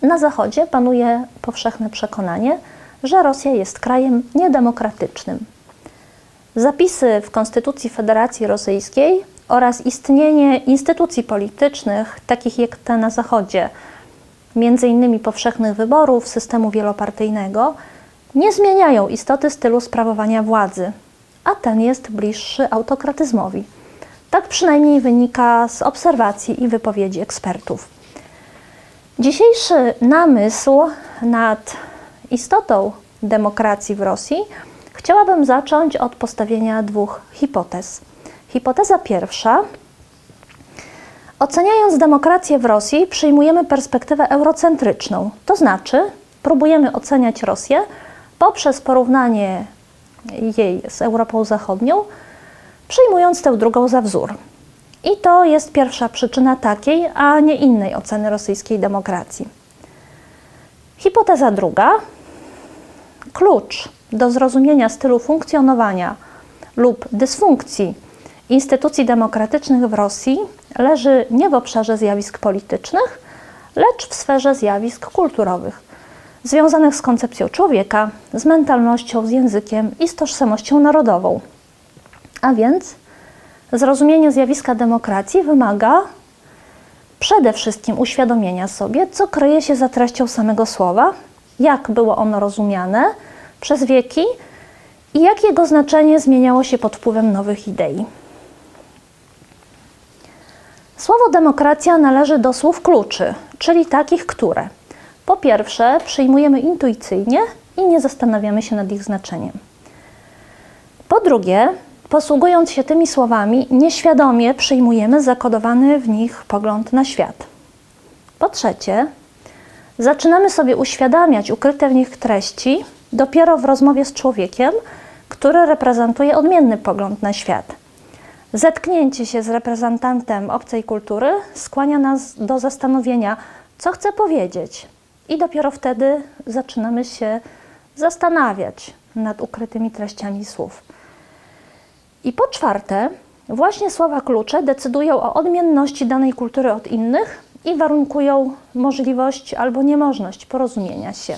Na Zachodzie panuje powszechne przekonanie, że Rosja jest krajem niedemokratycznym. Zapisy w Konstytucji Federacji Rosyjskiej oraz istnienie instytucji politycznych, takich jak te na Zachodzie, między innymi powszechnych wyborów, systemu wielopartyjnego, nie zmieniają istoty stylu sprawowania władzy, a ten jest bliższy autokratyzmowi. Tak przynajmniej wynika z obserwacji i wypowiedzi ekspertów. Dzisiejszy namysł nad istotą demokracji w Rosji chciałabym zacząć od postawienia dwóch hipotez. Hipoteza pierwsza. Oceniając demokrację w Rosji, przyjmujemy perspektywę eurocentryczną, to znaczy próbujemy oceniać Rosję poprzez porównanie jej z Europą Zachodnią, przyjmując tę drugą za wzór. I to jest pierwsza przyczyna takiej, a nie innej oceny rosyjskiej demokracji. Hipoteza druga. Klucz do zrozumienia stylu funkcjonowania lub dysfunkcji instytucji demokratycznych w Rosji leży nie w obszarze zjawisk politycznych, lecz w sferze zjawisk kulturowych, związanych z koncepcją człowieka, z mentalnością, z językiem i z tożsamością narodową. A więc zrozumienie zjawiska demokracji wymaga przede wszystkim uświadomienia sobie, co kryje się za treścią samego słowa, jak było ono rozumiane przez wieki i jak jego znaczenie zmieniało się pod wpływem nowych idei. Słowo demokracja należy do słów kluczy, czyli takich, które po pierwsze przyjmujemy intuicyjnie i nie zastanawiamy się nad ich znaczeniem. Po drugie, posługując się tymi słowami, nieświadomie przyjmujemy zakodowany w nich pogląd na świat. Po trzecie, zaczynamy sobie uświadamiać ukryte w nich treści dopiero w rozmowie z człowiekiem, który reprezentuje odmienny pogląd na świat. Zetknięcie się z reprezentantem obcej kultury skłania nas do zastanowienia, co chce powiedzieć, i dopiero wtedy zaczynamy się zastanawiać nad ukrytymi treściami słów. I po czwarte, właśnie słowa klucze decydują o odmienności danej kultury od innych i warunkują możliwość albo niemożność porozumienia się.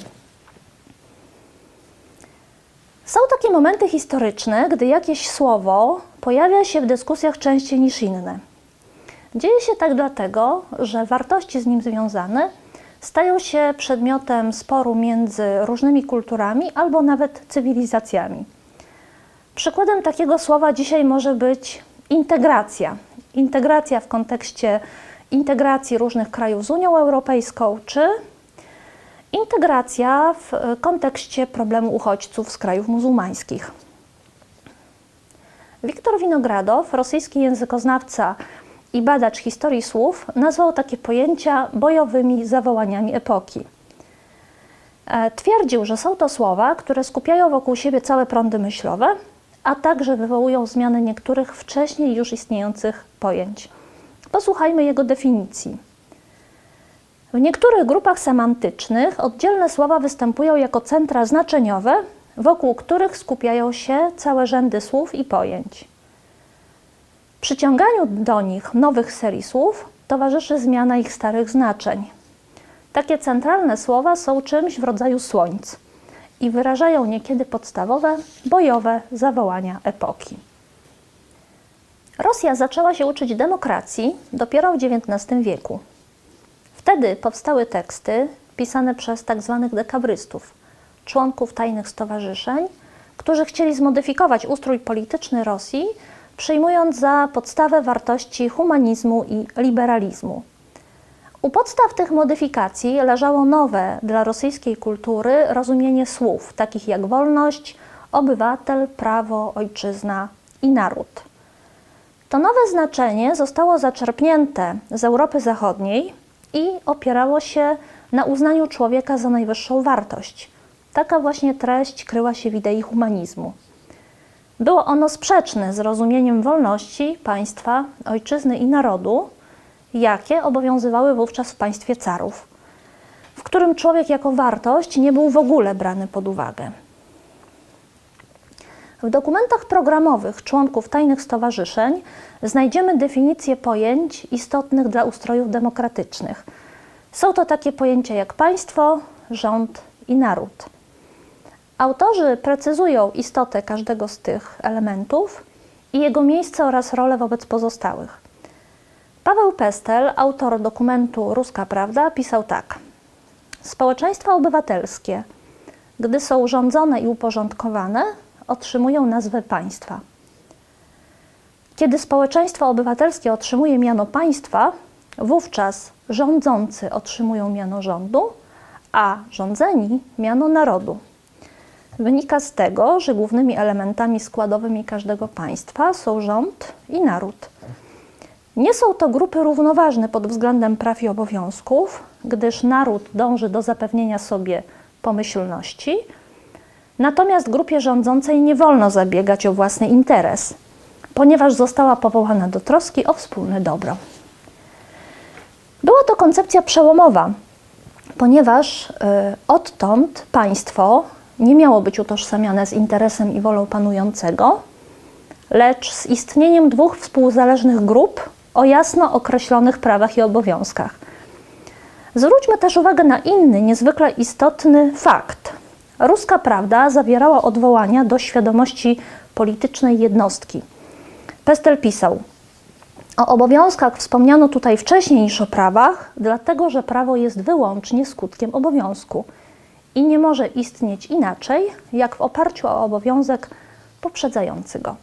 Są takie momenty historyczne, gdy jakieś słowo pojawia się w dyskusjach częściej niż inne. Dzieje się tak dlatego, że wartości z nim związane stają się przedmiotem sporu między różnymi kulturami albo nawet cywilizacjami. Przykładem takiego słowa dzisiaj może być integracja. Integracja w kontekście integracji różnych krajów z Unią Europejską, czy integracja w kontekście problemu uchodźców z krajów muzułmańskich. Wiktor Winogradow, rosyjski językoznawca i badacz historii słów, nazwał takie pojęcia bojowymi zawołaniami epoki. Twierdził, że są to słowa, które skupiają wokół siebie całe prądy myślowe, a także wywołują zmianę niektórych wcześniej już istniejących pojęć. Posłuchajmy jego definicji. W niektórych grupach semantycznych oddzielne słowa występują jako centra znaczeniowe, wokół których skupiają się całe rzędy słów i pojęć. Przyciąganiu do nich nowych serii słów towarzyszy zmiana ich starych znaczeń. Takie centralne słowa są czymś w rodzaju słońc i wyrażają niekiedy podstawowe, bojowe zawołania epoki. Rosja zaczęła się uczyć demokracji dopiero w XIX wieku. Wtedy powstały teksty pisane przez tzw. dekabrystów, członków tajnych stowarzyszeń, którzy chcieli zmodyfikować ustrój polityczny Rosji, przyjmując za podstawę wartości humanizmu i liberalizmu. U podstaw tych modyfikacji leżało nowe dla rosyjskiej kultury rozumienie słów, takich jak wolność, obywatel, prawo, ojczyzna i naród. To nowe znaczenie zostało zaczerpnięte z Europy Zachodniej i opierało się na uznaniu człowieka za najwyższą wartość. Taka właśnie treść kryła się w idei humanizmu. Było ono sprzeczne z rozumieniem wolności, państwa, ojczyzny i narodu, jakie obowiązywały wówczas w państwie carów, w którym człowiek jako wartość nie był w ogóle brany pod uwagę. W dokumentach programowych członków tajnych stowarzyszeń znajdziemy definicje pojęć istotnych dla ustrojów demokratycznych, Są to takie pojęcia jak państwo, rząd i naród. Autorzy precyzują istotę każdego z tych elementów i jego miejsce oraz rolę wobec pozostałych. Paweł Pestel, autor dokumentu Ruska Prawda, pisał tak. Społeczeństwa obywatelskie, gdy są rządzone i uporządkowane, otrzymują nazwę państwa. Kiedy społeczeństwo obywatelskie otrzymuje miano państwa, wówczas rządzący otrzymują miano rządu, a rządzeni miano narodu. Wynika z tego, że głównymi elementami składowymi każdego państwa są rząd i naród. Nie są to grupy równoważne pod względem praw i obowiązków, gdyż naród dąży do zapewnienia sobie pomyślności, natomiast grupie rządzącej nie wolno zabiegać o własny interes, ponieważ została powołana do troski o wspólne dobro. Była to koncepcja przełomowa, ponieważ odtąd państwo nie miało być utożsamiane z interesem i wolą panującego, lecz z istnieniem dwóch współzależnych grup o jasno określonych prawach i obowiązkach. Zwróćmy też uwagę na inny, niezwykle istotny fakt. Ruska Prawda zawierała odwołania do świadomości politycznej jednostki. Pestel pisał: o obowiązkach wspomniano tutaj wcześniej niż o prawach, dlatego że prawo jest wyłącznie skutkiem obowiązku i nie może istnieć inaczej, jak w oparciu o obowiązek poprzedzający go.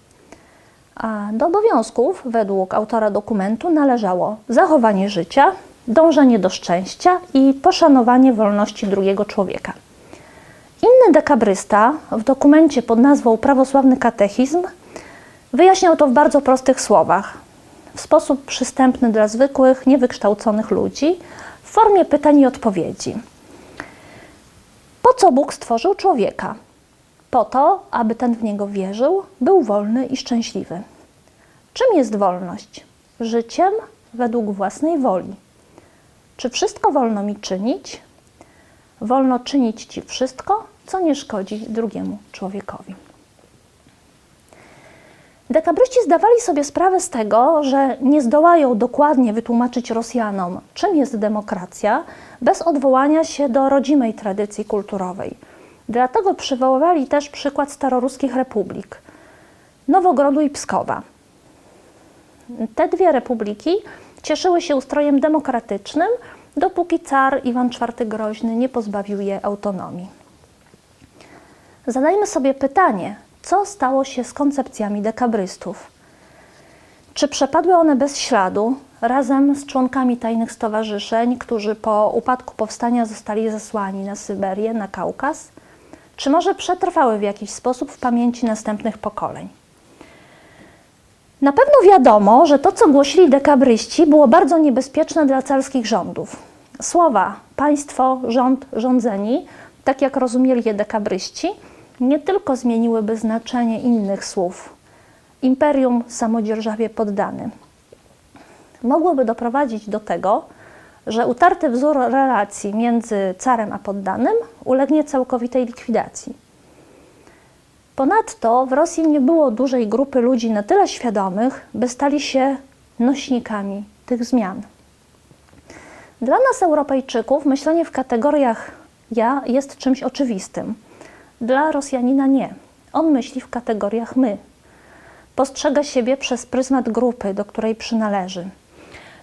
A do obowiązków, według autora dokumentu, należało zachowanie życia, dążenie do szczęścia i poszanowanie wolności drugiego człowieka. Inny dekabrysta w dokumencie pod nazwą Prawosławny katechizm wyjaśniał to w bardzo prostych słowach, w sposób przystępny dla zwykłych, niewykształconych ludzi, w formie pytań i odpowiedzi. Po co Bóg stworzył człowieka? Po to, aby ten w niego wierzył, był wolny i szczęśliwy. Czym jest wolność? Życiem według własnej woli. Czy wszystko wolno mi czynić? Wolno czynić Ci wszystko, co nie szkodzi drugiemu człowiekowi. Dekabryści zdawali sobie sprawę z tego, że nie zdołają dokładnie wytłumaczyć Rosjanom, czym jest demokracja, bez odwołania się do rodzimej tradycji kulturowej. Dlatego przywoływali też przykład staroruskich republik, Nowogrodu i Pskowa. Te dwie republiki cieszyły się ustrojem demokratycznym, dopóki car Iwan IV Groźny nie pozbawił je autonomii. Zadajmy sobie pytanie, co stało się z koncepcjami dekabrystów? Czy przepadły one bez śladu razem z członkami tajnych stowarzyszeń, którzy po upadku powstania zostali zesłani na Syberię, na Kaukaz? Czy może przetrwały w jakiś sposób w pamięci następnych pokoleń? Na pewno wiadomo, że to, co głosili dekabryści, było bardzo niebezpieczne dla carskich rządów. Słowa państwo, rząd, rządzeni, tak jak rozumieli je dekabryści, nie tylko zmieniłyby znaczenie innych słów imperium, samodzierżawie poddany. Mogłyby doprowadzić do tego, że utarty wzór relacji między carem a poddanym ulegnie całkowitej likwidacji. Ponadto w Rosji nie było dużej grupy ludzi na tyle świadomych, by stali się nośnikami tych zmian. Dla nas, Europejczyków, myślenie w kategoriach ja jest czymś oczywistym. Dla Rosjanina nie. On myśli w kategoriach my. Postrzega siebie przez pryzmat grupy, do której przynależy.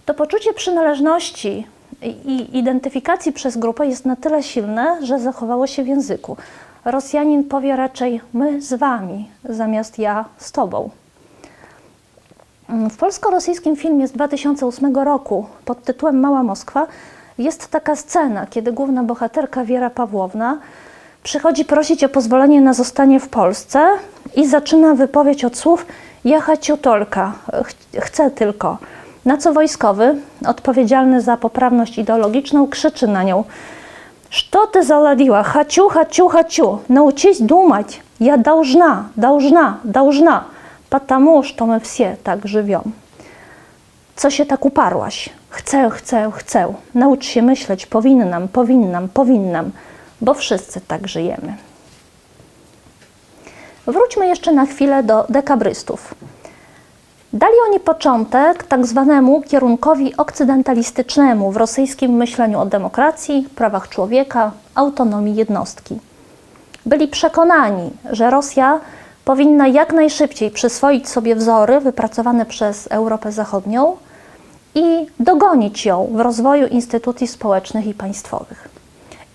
To poczucie przynależności i identyfikacji przez grupę jest na tyle silne, że zachowało się w języku. Rosjanin powie raczej my z wami, zamiast ja z tobą. W polsko-rosyjskim filmie z 2008 roku pod tytułem Mała Moskwa jest taka scena, kiedy główna bohaterka Wiera Pawłowna przychodzi prosić o pozwolenie na zostanie w Polsce i zaczyna wypowiedź od słów ja chociu tolka, chcę tylko. Na co wojskowy, odpowiedzialny za poprawność ideologiczną, krzyczy na nią: что ты заладила? Хочу, хочу, хочу. Научись думать. Я должна, потому что мы все так живем. Co się tak uparłaś? Chcę. Naucz się myśleć, powinnam, bo wszyscy tak żyjemy. Wróćmy jeszcze na chwilę do dekabrystów. Dali oni początek tak zwanemu kierunkowi okcydentalistycznemu w rosyjskim myśleniu o demokracji, prawach człowieka, autonomii jednostki. Byli przekonani, że Rosja powinna jak najszybciej przyswoić sobie wzory wypracowane przez Europę Zachodnią i dogonić ją w rozwoju instytucji społecznych i państwowych.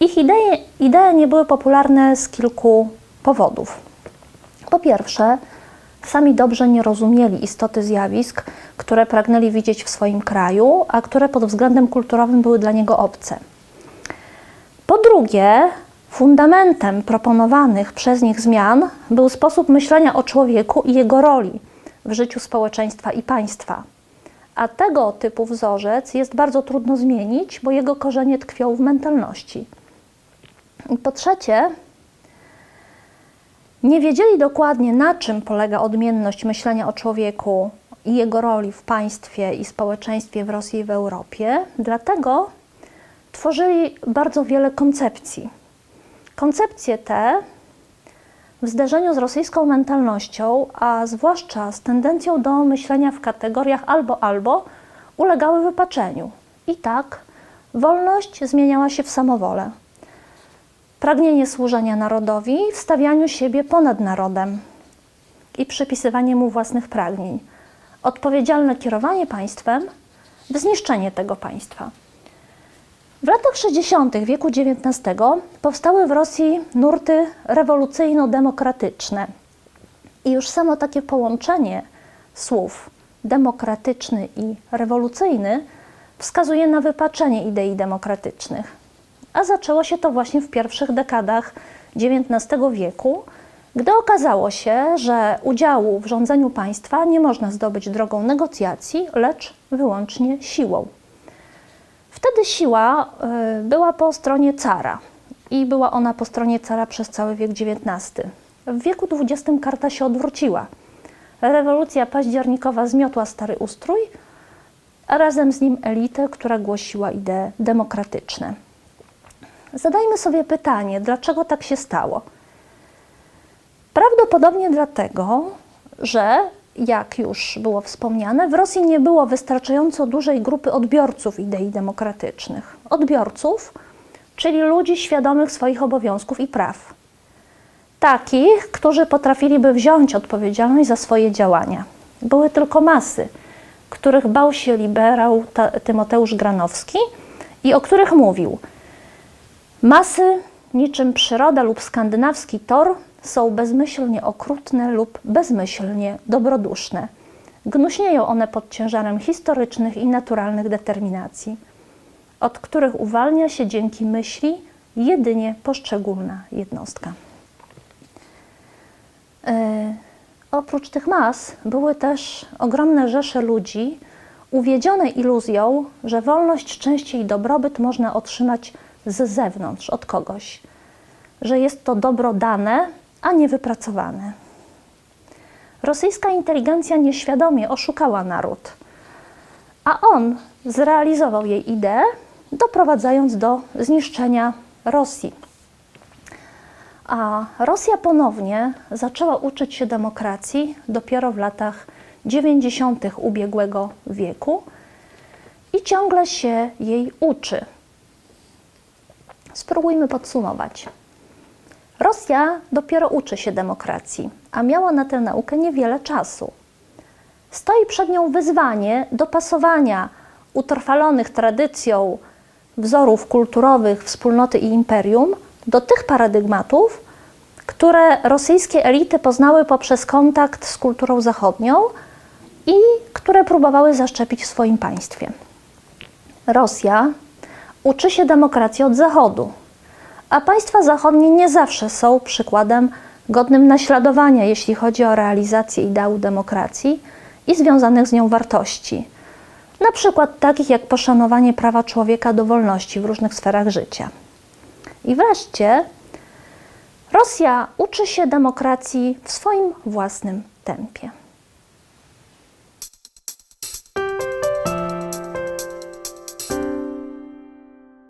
Ich idee nie były popularne z kilku powodów. Po pierwsze, sami dobrze nie rozumieli istoty zjawisk, które pragnęli widzieć w swoim kraju, a które pod względem kulturowym były dla niego obce. Po drugie, fundamentem proponowanych przez nich zmian był sposób myślenia o człowieku i jego roli w życiu społeczeństwa i państwa. A tego typu wzorzec jest bardzo trudno zmienić, bo jego korzenie tkwią w mentalności. I po trzecie, nie wiedzieli dokładnie, na czym polega odmienność myślenia o człowieku i jego roli w państwie i społeczeństwie w Rosji i w Europie, dlatego tworzyli bardzo wiele koncepcji. Koncepcje te w zderzeniu z rosyjską mentalnością, a zwłaszcza z tendencją do myślenia w kategoriach albo, ulegały wypaczeniu. I tak wolność zmieniała się w samowolę. Pragnienie służenia narodowi w stawianiu siebie ponad narodem i przypisywanie mu własnych pragnień. Odpowiedzialne kierowanie państwem w zniszczenie tego państwa. W latach 60. wieku XIX powstały w Rosji nurty rewolucyjno-demokratyczne. I już samo takie połączenie słów demokratyczny i rewolucyjny wskazuje na wypaczenie idei demokratycznych. A zaczęło się to właśnie w pierwszych dekadach XIX wieku, gdy okazało się, że udziału w rządzeniu państwa nie można zdobyć drogą negocjacji, lecz wyłącznie siłą. Wtedy siła była po stronie cara i była ona po stronie cara przez cały wiek XIX. W wieku XX karta się odwróciła. Rewolucja październikowa zmiotła stary ustrój, a razem z nim elitę, która głosiła idee demokratyczne. Zadajmy sobie pytanie, dlaczego tak się stało? Prawdopodobnie dlatego, że, jak już było wspomniane, w Rosji nie było wystarczająco dużej grupy odbiorców idei demokratycznych. Odbiorców, czyli ludzi świadomych swoich obowiązków i praw. Takich, którzy potrafiliby wziąć odpowiedzialność za swoje działania. Były tylko masy, których bał się liberał Tymoteusz Granowski i o których mówił: masy, niczym przyroda lub skandynawski tor, są bezmyślnie okrutne lub bezmyślnie dobroduszne. Gnuśnieją one pod ciężarem historycznych i naturalnych determinacji, od których uwalnia się dzięki myśli jedynie poszczególna jednostka. Oprócz tych mas były też ogromne rzesze ludzi uwiedzione iluzją, że wolność, szczęście i dobrobyt można otrzymać z zewnątrz, od kogoś, że jest to dobro dane, a nie wypracowane. Rosyjska inteligencja nieświadomie oszukała naród, a on zrealizował jej ideę, doprowadzając do zniszczenia Rosji. A Rosja ponownie zaczęła uczyć się demokracji dopiero w latach 90. ubiegłego wieku i ciągle się jej uczy. Spróbujmy podsumować. Rosja dopiero uczy się demokracji, a miała na tę naukę niewiele czasu. Stoi przed nią wyzwanie dopasowania utrwalonych tradycją wzorów kulturowych wspólnoty i imperium do tych paradygmatów, które rosyjskie elity poznały poprzez kontakt z kulturą zachodnią i które próbowały zaszczepić w swoim państwie. Rosja uczy się demokracji od Zachodu, a państwa zachodnie nie zawsze są przykładem godnym naśladowania, jeśli chodzi o realizację ideału demokracji i związanych z nią wartości, na przykład takich jak poszanowanie prawa człowieka do wolności w różnych sferach życia. I wreszcie Rosja uczy się demokracji w swoim własnym tempie.